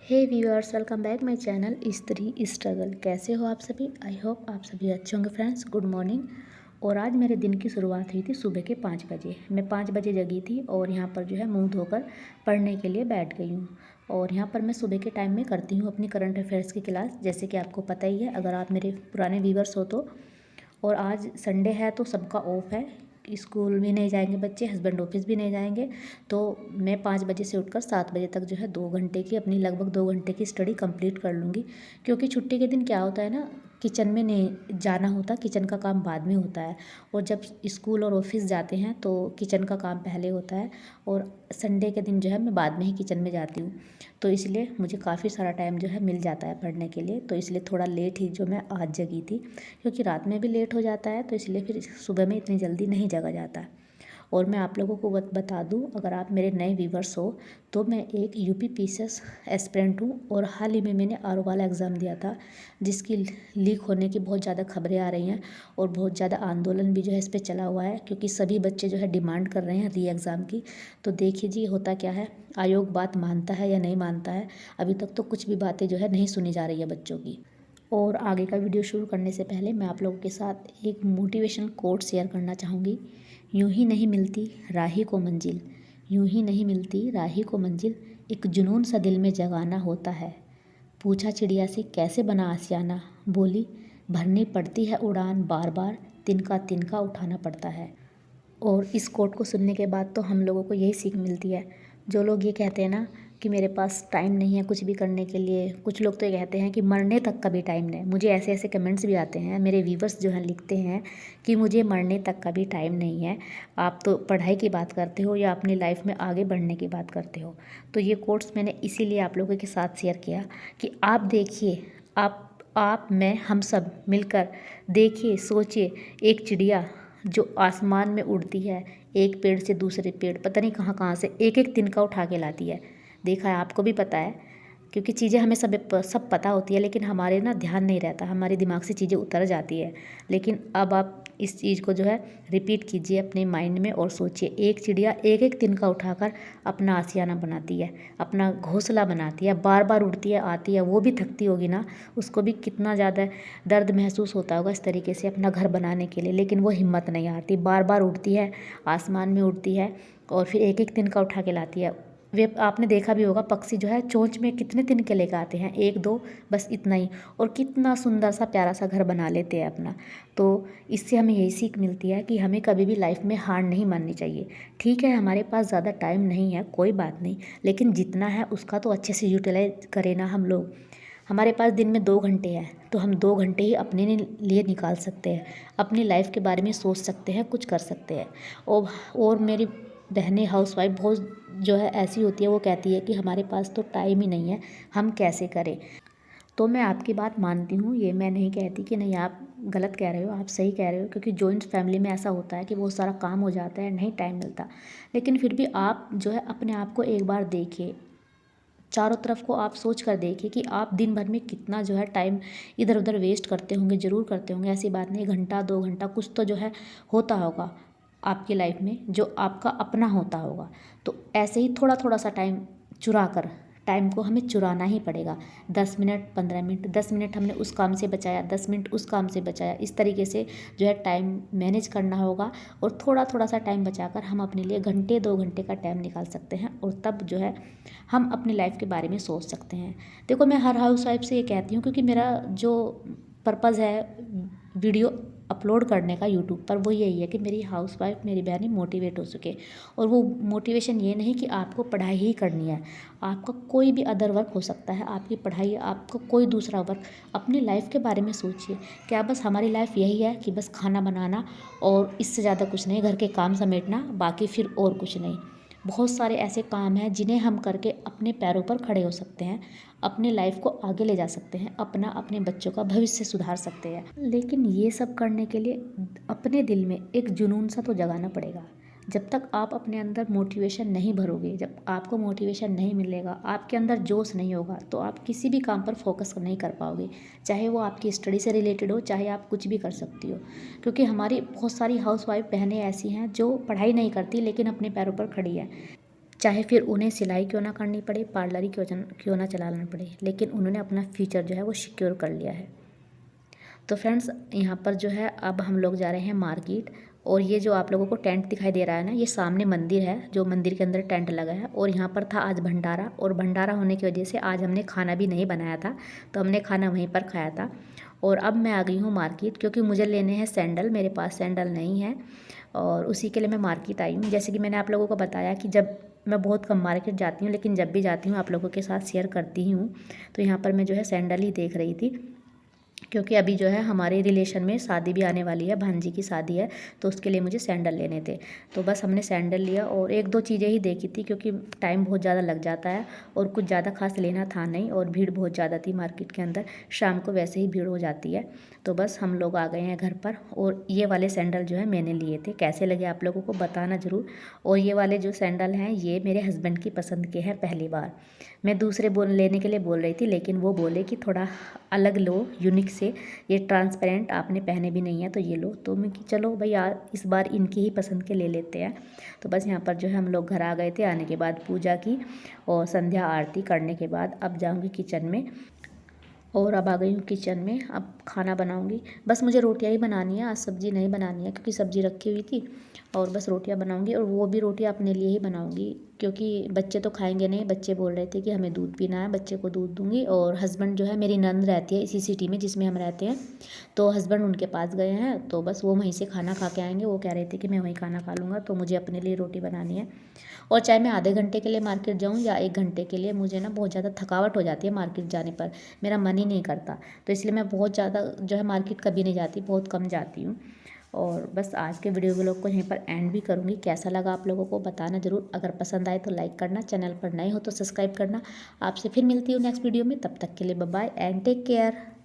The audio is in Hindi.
Hey viewers, welcome back my channel Stree struggle. कैसे हो आप सभी? आई होप आप सभी अच्छे होंगे। Friends, good morning. और आज मेरे दिन की शुरुआत हुई थी सुबह के 5 बजे। मैं 5 बजे जगी थी और यहाँ पर जो है मुंह धोकर पढ़ने के लिए बैठ गई हूँ। और यहाँ पर मैं सुबह के टाइम में करती हूँ अपनी करंट अफेयर्स की क्लास, जैसे कि आपको पता ही है अगर आप मेरे पुराने व्यूअर्स हो तो। और आज संडे है तो सबका ऑफ है, स्कूल भी नहीं जाएंगे बच्चे, हस्बैंड ऑफिस भी नहीं जाएंगे। तो मैं 5 बजे से उठकर 7 बजे तक जो है 2 घंटे की अपनी लगभग 2 घंटे की स्टडी कंप्लीट कर लूँगी। क्योंकि छुट्टी के दिन क्या होता है ना, किचन में नहीं जाना होता, किचन का काम बाद में होता है। और जब स्कूल और ऑफिस जाते हैं तो किचन का काम पहले होता है। और संडे के दिन जो है मैं बाद में ही किचन में जाती हूँ। तो इसलिए मुझे काफ़ी सारा टाइम जो है मिल जाता है पढ़ने के लिए। तो इसलिए थोड़ा लेट ही जो मैं आज जगी थी, क्योंकि रात में भी लेट हो जाता है, तो इसलिए फिर सुबह में इतनी जल्दी नहीं जगा जाता। और मैं आप लोगों को बता दूं, अगर आप मेरे नए व्यूवर्स हो तो मैं एक यूपी पीसीएस एस्पिरेंट हूँ। और हाल ही में मैंने आर वाला एग्ज़ाम दिया था, जिसकी लीक होने की बहुत ज़्यादा खबरें आ रही हैं। और बहुत ज़्यादा आंदोलन भी जो है इस पर चला हुआ है, क्योंकि सभी बच्चे जो है डिमांड कर रहे हैं री एग्ज़ाम की। तो देखिए जी होता क्या है, आयोग बात मानता है या नहीं मानता है। अभी तक तो कुछ भी बातें जो है नहीं सुनी जा रही है बच्चों की। और आगे का वीडियो शुरू करने से पहले मैं आप लोगों के साथ एक मोटिवेशन कोट शेयर करना चाहूँगी। यूं ही नहीं मिलती राही को मंजिल, यूं ही नहीं मिलती राही को मंजिल, एक जुनून सा दिल में जगाना होता है। पूछा चिड़िया से कैसे बना आशियाना, बोली भरनी पड़ती है उड़ान बार बार, तिनका तिनका उठाना पड़ता है। और इस कोट को सुनने के बाद तो हम लोगों को यही सीख मिलती है। जो लोग ये कहते हैं ना कि मेरे पास टाइम नहीं है कुछ भी करने के लिए, कुछ लोग तो ये कहते हैं कि मरने तक का भी टाइम नहीं। मुझे ऐसे ऐसे कमेंट्स भी आते हैं, मेरे व्यूवर्स जो हैं लिखते हैं कि मुझे मरने तक का भी टाइम नहीं है। आप तो पढ़ाई की बात करते हो या अपनी लाइफ में आगे बढ़ने की बात करते हो। तो ये कोट्स मैंने इसीलिए आप लोगों के साथ शेयर किया कि आप देखिए, आप मैं हम सब मिलकर देखिए, सोचिए, एक चिड़िया जो आसमान में उड़ती है, एक पेड़ से दूसरे पेड़, पता नहीं कहाँ कहाँ से एक एक तिनका उठा के लाती है। देखा है, आपको भी पता है, क्योंकि चीज़ें हमें सब पता होती है, लेकिन हमारे ना ध्यान नहीं रहता, हमारे दिमाग से चीज़ें उतर जाती है। लेकिन अब आप इस चीज़ को जो है रिपीट कीजिए अपने माइंड में और सोचिए, एक चिड़िया एक एक तिनका उठाकर अपना आशियाना बनाती है, अपना घोंसला बनाती है, बार बार उड़ती है, आती है। वो भी थकती होगी ना, उसको भी कितना ज़्यादा दर्द महसूस होता होगा इस तरीके से अपना घर बनाने के लिए, लेकिन वो हिम्मत नहीं हारती, बार बार उड़ती है, आसमान में उड़ती है और फिर एक एक तिनका उठा के लाती है। वे आपने देखा भी होगा, पक्षी जो है चोंच में कितने तिनके लेकर आते हैं, एक दो, बस इतना ही, और कितना सुंदर सा प्यारा सा घर बना लेते हैं अपना। तो इससे हमें यही सीख मिलती है कि हमें कभी भी लाइफ में हार नहीं माननी चाहिए। ठीक है, हमारे पास ज़्यादा टाइम नहीं है, कोई बात नहीं, लेकिन जितना है उसका तो अच्छे से यूटिलाइज करें ना हम लोग। हमारे पास दिन में 2 घंटे हैं, तो हम 2 घंटे ही अपने लिए निकाल सकते हैं, अपनी लाइफ के बारे में सोच सकते हैं, कुछ कर सकते हैं। और मेरी बहनें हाउसवाइफ बहुत जो है ऐसी होती है, वो कहती है कि हमारे पास तो टाइम ही नहीं है, हम कैसे करें। तो मैं आपकी बात मानती हूँ, ये मैं नहीं कहती कि नहीं आप गलत कह रहे हो, आप सही कह रहे हो, क्योंकि जॉइंट फैमिली में ऐसा होता है कि बहुत सारा काम हो जाता है, नहीं टाइम मिलता। लेकिन फिर भी आप जो है अपने आप को एक बार देखिए, चारों तरफ को आप सोच कर देखिए कि आप दिन भर में कितना जो है टाइम इधर उधर वेस्ट करते होंगे, ज़रूर करते होंगे, ऐसी बात नहीं। 1 घंटा 2 घंटा कुछ तो जो है होता होगा आपकी लाइफ में जो आपका अपना होता होगा। तो ऐसे ही थोड़ा थोड़ा सा टाइम चुरा कर, टाइम को हमें चुराना ही पड़ेगा। 10 मिनट 15 मिनट, 10 मिनट हमने उस काम से बचाया, 10 मिनट उस काम से बचाया, इस तरीके से जो है टाइम मैनेज करना होगा। और थोड़ा थोड़ा सा टाइम बचाकर हम अपने लिए घंटे 2 घंटे का टाइम निकाल सकते हैं, और तब जो है हम अपनी लाइफ के बारे में सोच सकते हैं। देखो, मैं हर हाउस वाइफ से ये कहती हूँ, क्योंकि मेरा जो पर्पज़ है वीडियो अपलोड करने का यूट्यूब पर, वो यही है कि मेरी हाउस वाइफ, मेरी बहनें मोटिवेट हो सके। और वो मोटिवेशन ये नहीं कि आपको पढ़ाई ही करनी है, आपका कोई भी अदर वर्क हो सकता है, आपकी पढ़ाई, आपका कोई दूसरा वर्क, अपनी लाइफ के बारे में सोचिए। क्या बस हमारी लाइफ यही है कि बस खाना बनाना और इससे ज़्यादा कुछ नहीं, घर के काम समेटना, बाकी फिर और कुछ नहीं? बहुत सारे ऐसे काम हैं जिन्हें हम करके अपने पैरों पर खड़े हो सकते हैं, अपने लाइफ को आगे ले जा सकते हैं, अपने बच्चों का भविष्य सुधार सकते हैं। लेकिन ये सब करने के लिए अपने दिल में एक जुनून सा तो जगाना पड़ेगा। जब तक आप अपने अंदर मोटिवेशन नहीं भरोगे, जब आपको मोटिवेशन नहीं मिलेगा, आपके अंदर जोश नहीं होगा, तो आप किसी भी काम पर फोकस नहीं कर पाओगे, चाहे वो आपकी स्टडी से रिलेटेड हो, चाहे आप कुछ भी कर सकती हो। क्योंकि हमारी बहुत सारी हाउसवाइफ बहनें ऐसी हैं जो पढ़ाई नहीं करती लेकिन अपने पैरों पर खड़ी है, चाहे फिर उन्हें सिलाई क्यों ना करनी पड़े, पार्लर ही क्यों ना चलाना पड़े, लेकिन उन्होंने अपना फ्यूचर जो है वो सिक्योर कर लिया है। तो फ्रेंड्स यहाँ पर जो है अब हम लोग जा रहे हैं मार्केट। और ये जो आप लोगों को टेंट दिखाई दे रहा है ना, ये सामने मंदिर है, जो मंदिर के अंदर टेंट लगा है। और यहाँ पर था आज भंडारा, और भंडारा होने की वजह से आज हमने खाना भी नहीं बनाया था, तो हमने खाना वहीं पर खाया था। और अब मैं आ गई हूँ मार्केट, क्योंकि मुझे लेने हैं सैंडल, मेरे पास सैंडल नहीं है, और उसी के लिए मैं मार्केट आई हूँ। जैसे कि मैंने आप लोगों को बताया कि जब मैं बहुत कम मार्केट जाती हूँ, लेकिन जब भी जाती हूँ आप लोगों के साथ शेयर करती हूँ। तो यहाँ पर मैं जो है सैंडल ही देख रही थी, क्योंकि अभी जो है हमारे रिलेशन में शादी भी आने वाली है, भांजी की शादी है, तो उसके लिए मुझे सैंडल लेने थे। तो बस हमने सैंडल लिया, और एक दो चीज़ें ही देखी थी, क्योंकि टाइम बहुत ज़्यादा लग जाता है, और कुछ ज़्यादा खास लेना था नहीं, और भीड़ बहुत ज़्यादा थी मार्केट के अंदर, शाम को वैसे ही भीड़ हो जाती है। तो बस हम लोग आ गए हैं घर पर, और ये वाले सैंडल जो है मैंने लिए थे, कैसे लगे आप लोगों को बताना ज़रूर। और ये वाले जो सैंडल हैं ये मेरे हस्बैंड की पसंद के हैं। पहली बार मैं दूसरे लेने के लिए बोल रही थी, लेकिन वो बोले कि थोड़ा अलग लो, यूनिक से, ये ट्रांसपेरेंट आपने पहने भी नहीं है तो ये लो। तो मैं कि चलो भाई यार इस बार इनकी ही पसंद के ले लेते हैं। तो बस यहाँ पर जो है हम लोग घर आ गए थे। आने के बाद पूजा की और संध्या आरती करने के बाद अब जाऊँगी किचन में, और अब आ गई हूँ किचन में। अब खाना बनाऊँगी, बस मुझे रोटियाँ ही बनानी है, आज सब्ज़ी नहीं बनानी है, क्योंकि सब्ज़ी रखी हुई थी, और बस रोटियाँ बनाऊँगी। और वो भी रोटियाँ अपने लिए ही बनाऊँगी, क्योंकि बच्चे तो खाएंगे नहीं। बच्चे बोल रहे थे कि हमें दूध पीना है, बच्चे को दूध दूँगी। और हस्बैंड जो है, मेरी नंद रहती है इसी सिटी में जिसमें हम रहते हैं, तो हस्बैंड उनके पास गए हैं, तो बस वो वहीं से खाना खा के आएंगे। वो कह रहे थे कि मैं वहीं खाना खा लूँगा, तो मुझे अपने लिए रोटी बनानी है। और चाहे मैं आधे घंटे के लिए मार्केट जाऊँ या 1 घंटे के लिए, मुझे ना बहुत ज़्यादा थकावट हो जाती है मार्केट जाने पर, मेरा मन ही नहीं करता। तो इसलिए मैं बहुत ज़्यादा जो है मार्केट कभी नहीं जाती, बहुत कम जाती हूँ। और बस आज के वीडियो व्लॉग को यहीं पर एंड भी करूँगी। कैसा लगा आप लोगों को बताना ज़रूर। अगर पसंद आए तो लाइक करना, चैनल पर नए हो तो सब्सक्राइब करना। आपसे फिर मिलती हूँ नेक्स्ट वीडियो में, तब तक के लिए bye bye and take care.